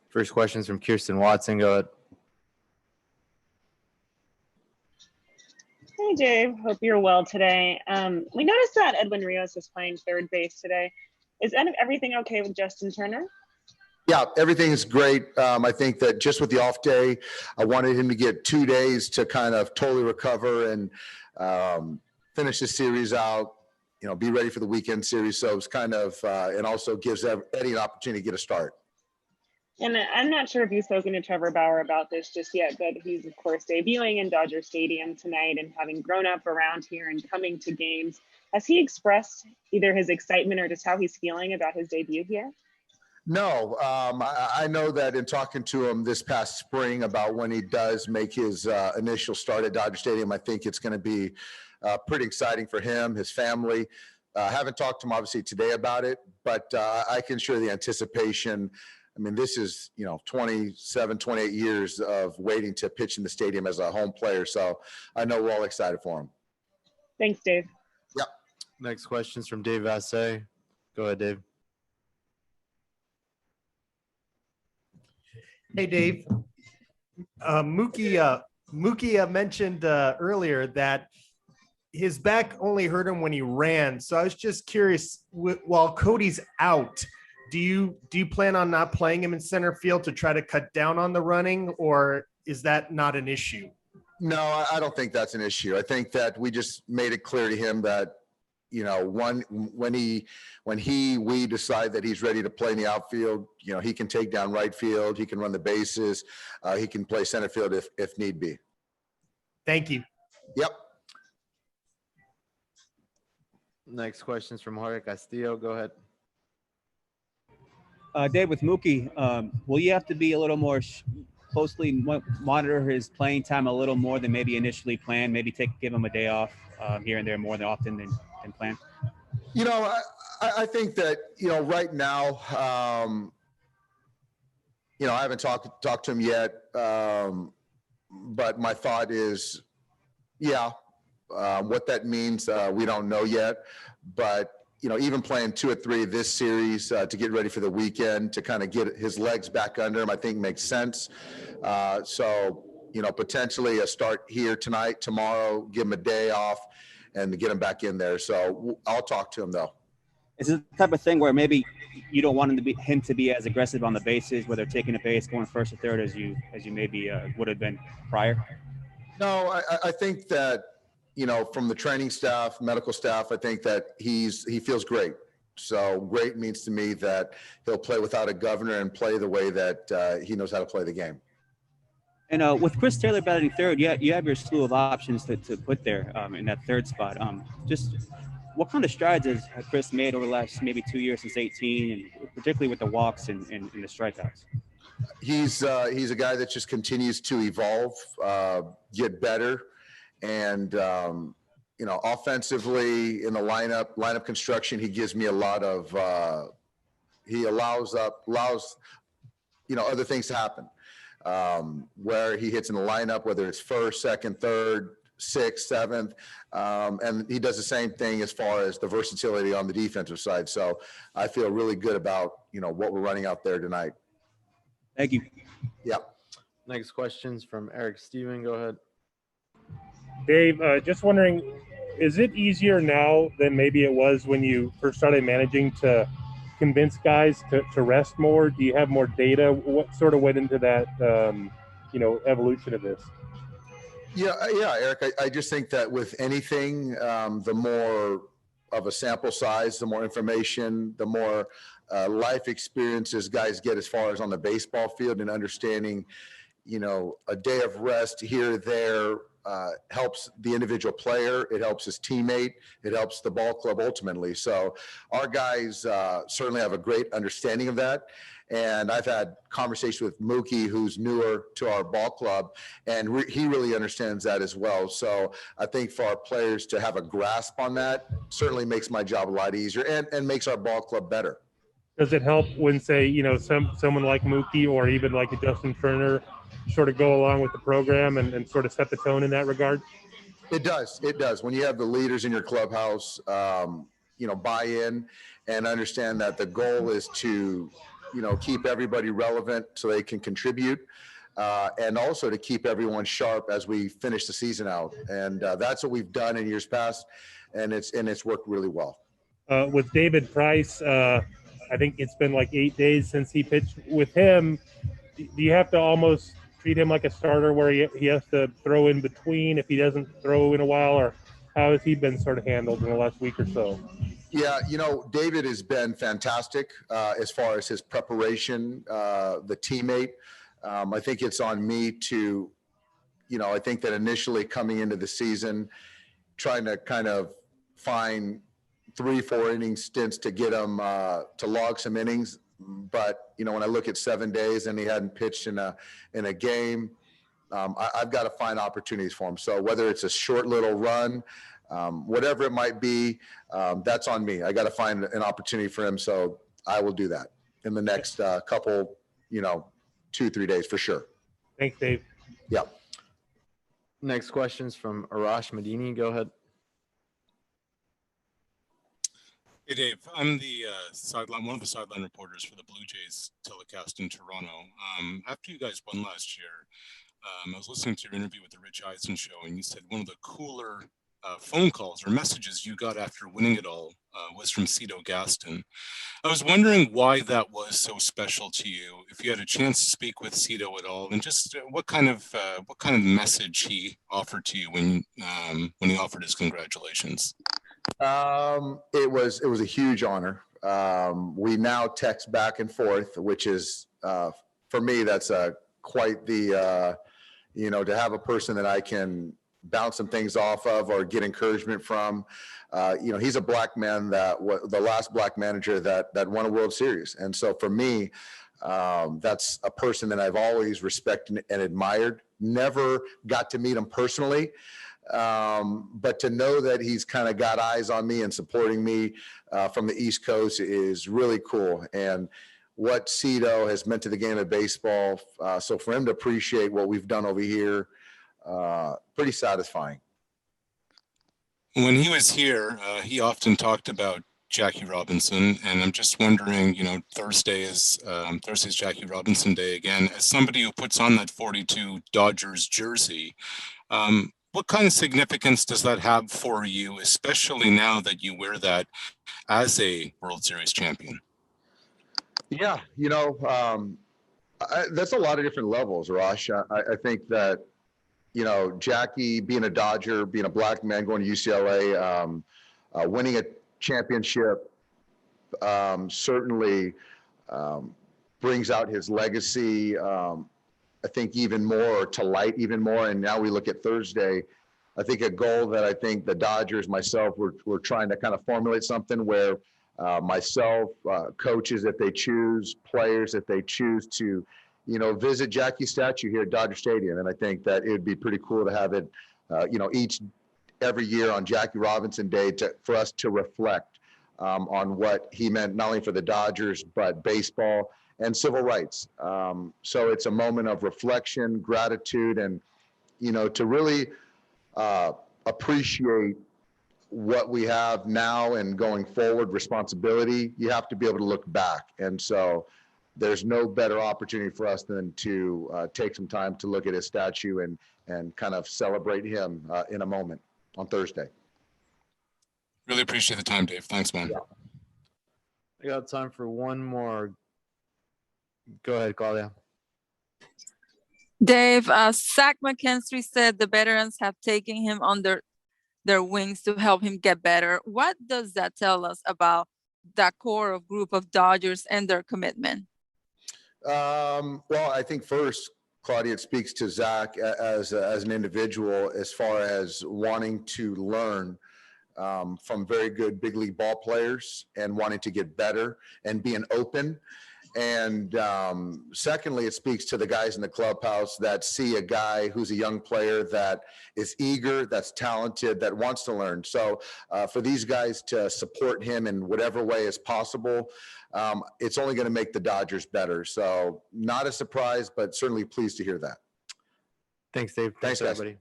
First question is from Kirsten Watson. Go ahead. Hey, Dave. Hope you're well today. We noticed that Edwin Rios is playing third base today. Is everything okay with Justin Turner? Yeah, everything is great. I think that just with the off day, I wanted him to get 2 days to kind of totally recover and finish the series out, be ready for the weekend series. So it's kind of, and also gives Eddie an opportunity to get a start. And I'm not sure if you've spoken to Trevor Bauer about this just yet, but he's, of course, debuting in Dodger Stadium tonight and having grown up around here and coming to games. Has he expressed either his excitement or just how he's feeling about his debut here? No, I know that in talking to him this past spring about when he does make his initial start at Dodger Stadium, I think it's going to be pretty exciting for him, his family. I haven't talked to him obviously today about it, but I can share the anticipation. I mean, this is, 27, 28 years of waiting to pitch in the stadium as a home player. So I know we're all excited for him. Thanks, Dave. Yep. Next question is from Dave Vassay. Go ahead, Dave. Hey, Dave. Mookie mentioned earlier that his back only hurt him when he ran. So I was just curious, while Cody's out, do you plan on not playing him in center field to try to cut down on the running, or is that not an issue? No, I don't think that's an issue. I think that we just made it clear to him that, when we decide that he's ready to play in the outfield, he can take down right field, he can run the bases, he can play center field if need be. Thank you. Yep. Next question is from Jorge Castillo. Go ahead. Dave, with Mookie, will you have to be a little more closely monitor his playing time a little more than maybe initially planned? Maybe give him a day off here and there more than often than planned? I think that, right now, I haven't talked to him yet, but my thought is, what that means, we don't know yet. But, even playing 2 or 3 this series to get ready for the weekend, to kind of get his legs back under him, I think makes sense. So, potentially a start here tonight, tomorrow, give him a day off and to get him back in there. So I'll talk to him though. Is it the type of thing where maybe you don't want him to be as aggressive on the bases, whether taking a base, going first or third, as you maybe would have been prior? No, I think that, from the training staff, medical staff, I think that he feels great. So great means to me that he'll play without a governor and play the way that he knows how to play the game. And with Chris Taylor batting third, you have your slew of options to put there in that third spot. Just what kind of strides has Chris made over the last maybe 2 years since 18, and particularly with the walks and the strikeouts? He's a guy that just continues to evolve, get better. And, offensively in the lineup construction, he gives me a lot of, he allows, other things to happen, where he hits in the lineup, whether it's first, second, third, sixth, seventh. And he does the same thing as far as the versatility on the defensive side. So I feel really good about, what we're running out there tonight. Thank you. Yeah. Next question's from Eric Steven. Go ahead. Dave, just wondering, is it easier now than maybe it was when you first started managing to convince guys to rest more? Do you have more data? What sort of went into that, evolution of this? Yeah, Eric, I just think that with anything, the more of a sample size, the more information, the more life experiences guys get as far as on the baseball field, and understanding, a day of rest here or there helps the individual player. It helps his teammate. It helps the ball club ultimately. So our guys certainly have a great understanding of that. And I've had conversations with Mookie, who's newer to our ball club, and he really understands that as well. So I think for our players to have a grasp on that certainly makes my job a lot easier and makes our ball club better. Does it help when, say, someone like Mookie or even like a Justin Turner sort of go along with the program and sort of set the tone in that regard? It does. It does. When you have the leaders in your clubhouse, buy in and understand that the goal is to keep everybody relevant so they can contribute. And also to keep everyone sharp as we finish the season out. And that's what we've done in years past, and it's worked really well. With David Price, I think it's been like 8 days since he pitched with him. Do you have to almost treat him like a starter where he has to throw in between if he doesn't throw in a while, or how has he been sort of handled in the last week or so? Yeah, David has been fantastic as far as his preparation, the teammate. I think it's on me to, I think that initially coming into the season, trying to kind of find 3-4 inning stints to get him to log some innings. But, when I look at 7 days and he hadn't pitched in a game, I've got to find opportunities for him. So whether it's a short little run, whatever it might be, that's on me. I got to find an opportunity for him. So I will do that in the next couple, 2-3 days for sure. Thanks, Dave. Yeah. Next question's from Arash Medini. Go ahead. Hey, Dave. I'm the one of the sideline reporters for the Blue Jays telecast in Toronto. After you guys won last year, I was listening to your interview with the Rich Eisen show, and you said one of the cooler phone calls or messages you got after winning it all was from Cito Gaston. I was wondering why that was so special to you, if you had a chance to speak with Cito at all, and just what kind of message he offered to you when he offered his congratulations. It was a huge honor. We now text back and forth, which is for me, that's quite the to have a person that I can bounce some things off of or get encouragement from. He's a black man the last black manager that won a World Series. And so for me, that's a person that I've always respected and admired. Never got to meet him personally. But to know that he's kind of got eyes on me and supporting me from the East Coast is really cool. And what Cito has meant to the game of baseball. So for him to appreciate what we've done over here, pretty satisfying. When he was here, he often talked about Jackie Robinson, and I'm just wondering, Thursday's Jackie Robinson Day again. As somebody who puts on that 42 Dodgers jersey, what kind of significance does that have for you, especially now that you wear that as a World Series champion? Yeah, that's a lot of different levels, Rosh. I think that, Jackie being a Dodger, being a black man going to UCLA, winning a championship certainly brings out his legacy, I think even more to light even more. And now we look at Thursday, I think a goal that I think the Dodgers, myself, we're trying to kind of formulate something where myself, coaches, if they choose, players, if they choose to, visit Jackie's statue here at Dodger Stadium. And I think that it would be pretty cool to have it, every year on Jackie Robinson Day for us to reflect on what he meant, not only for the Dodgers, but baseball and civil rights. So it's a moment of reflection, gratitude, and, to really appreciate what we have now and going forward, responsibility. You have to be able to look back. And so there's no better opportunity for us than to take some time to look at his statue and kind of celebrate him in a moment on Thursday. Really appreciate the time, Dave. Thanks, man. Yeah. I got time for one more. Go ahead, Claudia. Dave, Zach McKinstry said the veterans have taken him under their wings to help him get better. What does that tell us about that core group of Dodgers and their commitment? Well, I think first, Claudia, it speaks to Zach as an individual as far as wanting to learn from very good big league ball players and wanting to get better and being open. And secondly, it speaks to the guys in the clubhouse that see a guy who's a young player that is eager, that's talented, that wants to learn. So for these guys to support him in whatever way is possible, it's only going to make the Dodgers better. So not a surprise, but certainly pleased to hear that. Thanks, Dave. Thanks, guys. everybody.